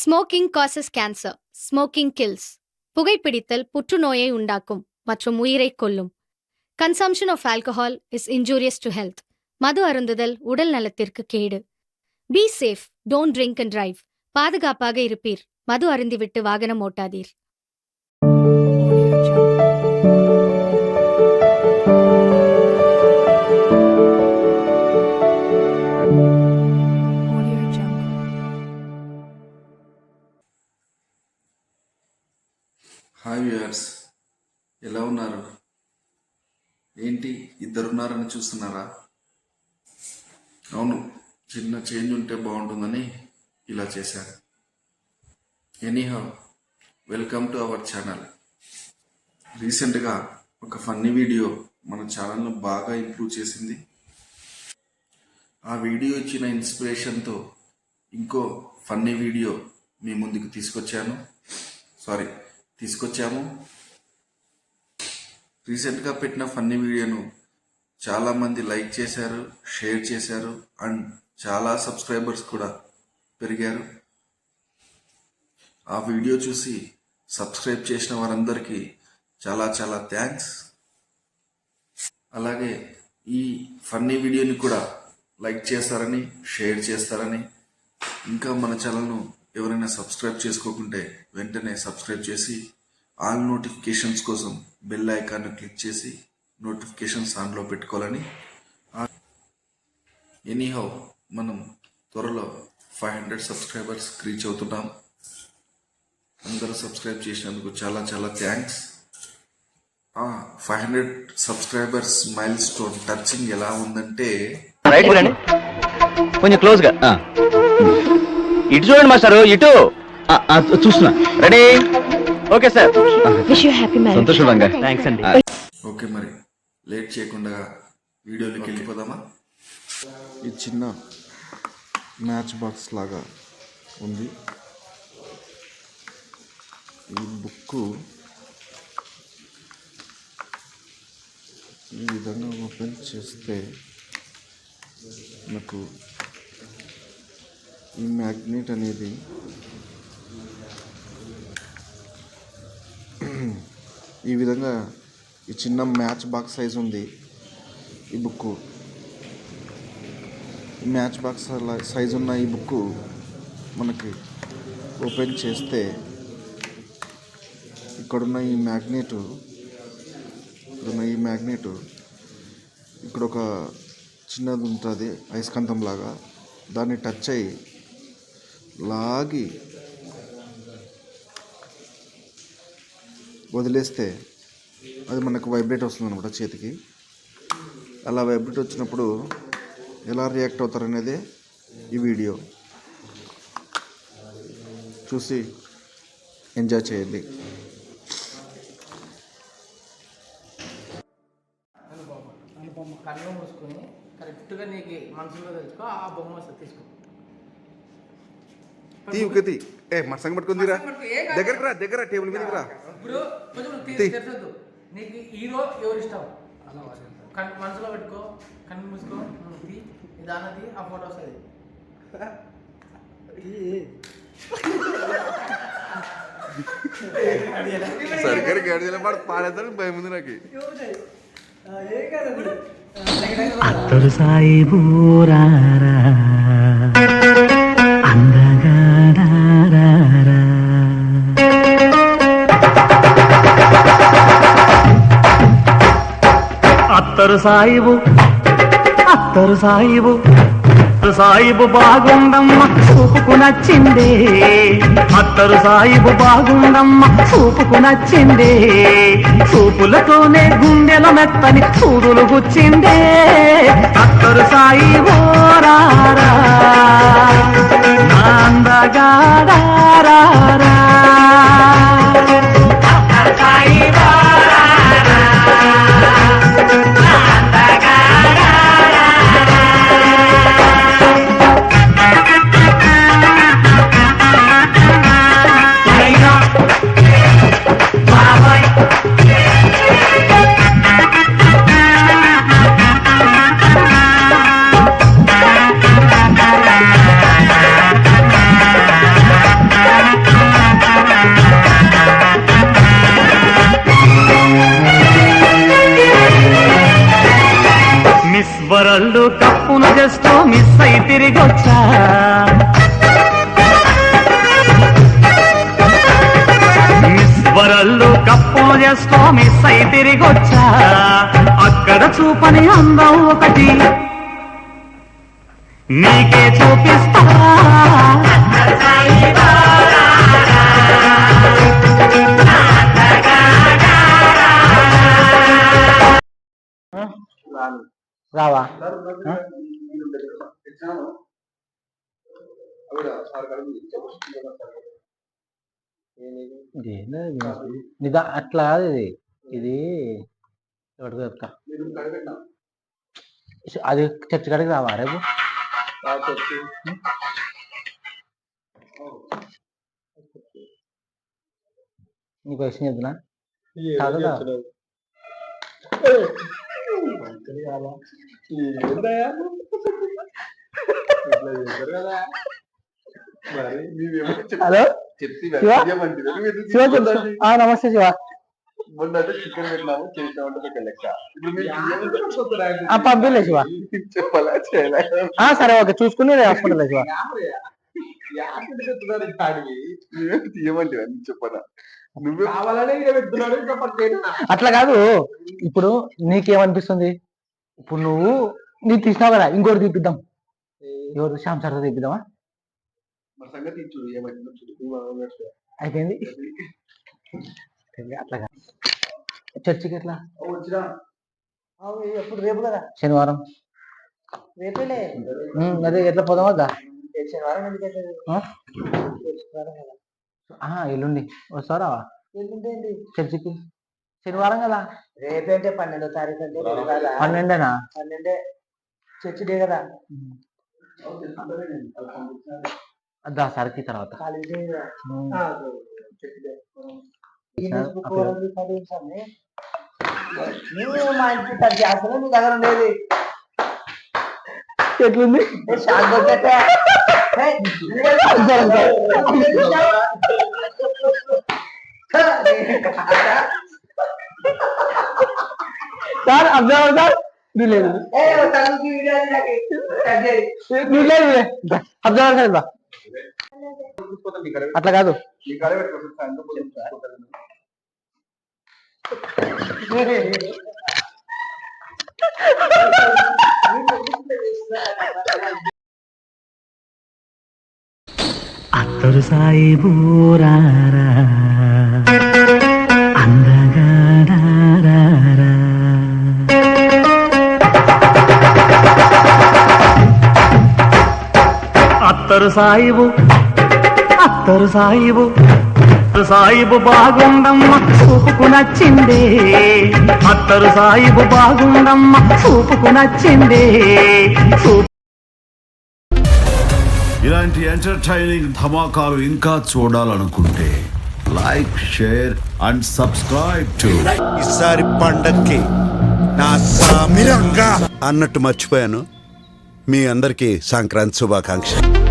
Smoking causes cancer. Smoking kills. புகைப்பிடித்தல் புற்றுநோயை உண்டாக்கும் மற்றும் உயிரைக் கொல்லும். Consumption of alcohol is injurious to health. மது அருந்துதல் உடல் நலத்திற்கு கேடு. Be safe, don't drink and drive. பாதுகாப்பாக இருப்பீர். மது அருந்திவிட்டு வாகனம் ஓட்டாதீர். హాయ్ వ్యూయర్స్, ఎలా ఉన్నారు? ఏంటి ఇద్దరున్నారని చూస్తున్నారా? అవును, చిన్న చేంజ్ ఉంటే బాగుంటుందని ఇలా చేశాను. Anyhow, welcome to our channel. రీసెంట్గా ఒక ఫన్నీ వీడియో మన ఛానల్ను బాగా ఇంప్రూవ్ చేసింది. ఆ వీడియో ఇచ్చిన ఇన్స్పిరేషన్తో ఇంకో ఫన్నీ వీడియో మీ ముందుకు తీసుకొచ్చాము. రీసెంట్గా పెట్టిన ఫన్నీ వీడియోను చాలామంది లైక్ చేశారు, షేర్ చేశారు అండ్ చాలా సబ్స్క్రైబర్స్ కూడా పెరిగారు. ఆ వీడియో చూసి సబ్స్క్రైబ్ చేసిన వారందరికీ చాలా చాలా థ్యాంక్స్. అలాగే ఈ ఫన్నీ వీడియోని కూడా లైక్ చేస్తారని, షేర్ చేస్తారని, ఇంకా మన ఛానల్ను ఎవరైనా సబ్స్క్రైబ్ చేసుకోకుంటే వెంటనే సబ్స్క్రైబ్ చేసి ఆల్ నోటిఫికేషన్స్ కోసం బెల్ ఐకాన్ను క్లిక్ చేసి నోటిఫికేషన్స్ ఆన్లో పెట్టుకోవాలని. ఎనీహౌ, మనం త్వరలో 500 సబ్స్క్రైబర్స్ రీచ్ అవుతున్నాం. అందరూ సబ్స్క్రైబ్ చేసినందుకు చాలా చాలా thanks. 500 subscribers mile stone touching ఎలా ఉందంటే, కొంచెం క్లోజ్ గా ఇటు చూడండి మాస్టారు, ఇటు చూస్తున్నా. రెడీ? Okay sir. సంతోషంగా థ్యాంక్స్ అండి. ఓకే, మరి లేట్ చేయకుండా వీడియోలోకి వెళ్ళిపోదామా? ఈ చిన్న మ్యాచ్ బాక్స్ లాగా ఉంది. ఈ బుక్ ఈ విధంగా ఓపెన్ చేస్తే నాకు ఈ మ్యాగ్నెట్ అనేది ఈ విధంగా ఈ చిన్న మ్యాచ్ బాక్స్ సైజ్ ఉంది. ఈ బుక్ మ్యాచ్ బాక్స్ సైజ్ ఉన్న ఈ బుక్ మనకి ఓపెన్ చేస్తే ఇక్కడున్న ఈ మ్యాగ్నెట్ ఇక్కడ ఒక చిన్నది ఉంటుంది, అయస్కాంతం లాగా. దాన్ని టచ్ అయ్యి లాగి వదిలేస్తే అది మనకు వైబ్రేట్ వస్తుంది అనమాట చేతికి. అలా వైబ్రేట్ వచ్చినప్పుడు ఎలా రియాక్ట్ అవుతారనేది ఈ వీడియో చూసి ఎంజాయ్ చేయండి. కళ్ళు మూసుకొని కరెక్ట్గా నీకు మనసులో తెలుసుకో, ఆ బొమ్మ వస్తుంది తీసుకో. మసంగ పట్టుకుందిరా, దగ్గర టేబుల్ మీదకి రా. ఇప్పుడు తెలుసొద్దు నీకు హీరో ఎవరు ఇష్టం, మనసులో పెట్టుకో, కళ్ళు మూసుకో, దానది ఆ ఫోటో వస్తుంది. సరిగ్గా గడిచిన పాడు పాడేద్దానికి భయం ఉంది నాకు. అత్తరు సాయిబు రారా అందగాడారా, అత్తరు సాయిబు బాగుండమ్మ చూపుకు నచ్చిందే, అత్తరు సాయిబు బాగుండమ్మ చూపుకు నచ్చిందే, చూపులతోనే గుండెల మెత్తని సూదులు గుచ్చిందే. అత్తరు సాయిబు రారా అందగాడారా, రోజెస్ లో మిస్ అయి తిరిగొచ్చా అక్కడ చూపని అందం ఒకటి నీకే చూపిస్తా రావా నిదా అట్లా కాదు ఇది ఇది ఎవరికి చెప్తా అది చర్చి కాడికి రావా రేపు నీకు విషయం చెప్తున్నా హలో శివ నమస్తే శివ పంపిలే శివ సరే ఓకే చూసుకుని హాస్పిటల్ శివ అట్లా కాదు ఇప్పుడు నీకేమనిపిస్తుంది ఇప్పుడు నువ్వు నీకు తీసినావు కదా ఇంకోటి తీపిద్దాం ఎవరు శ్యామ్ సార్ తీపిద్దామా అయిపోయింది అట్లా కాదు చర్చికి ఎట్లా ఎప్పుడు రేపు కదా శనివారం రేపేలే అదే ఎట్లా పోదాం వద్దా శనివారం ఎల్లుండి వస్తారా చర్చికి శనివారం కదా రేపేంటే 12వ తారీఖు అంటే 12 చర్చి డే కదా అదా సరికి తర్వాత ఎట్లుంది సార్ అబ్జర్వ్ సార్ లేదు అబ్జర్వ్ సార్ అట్లా కాదు అత్తరు సాయి బూరారా అందగాడారా అత్తరు సాయిబు బాగుండమ్మ చూపుకు నచ్చిందే అత్తరు సాయిబు బాగుండమ్మ చూపుకు నచ్చిందే ఇలాంటి ఎంటర్టైనింగ్ ధమాకాలు ఇంకా చూడాలనుకుంటే like share and subscribe to ఈసారి పండక్కి నా సామిరంగా అన్నట్టు మర్చిపోయాను మీ అందరికీ సంక్రాంతి శుభాకాంక్షలు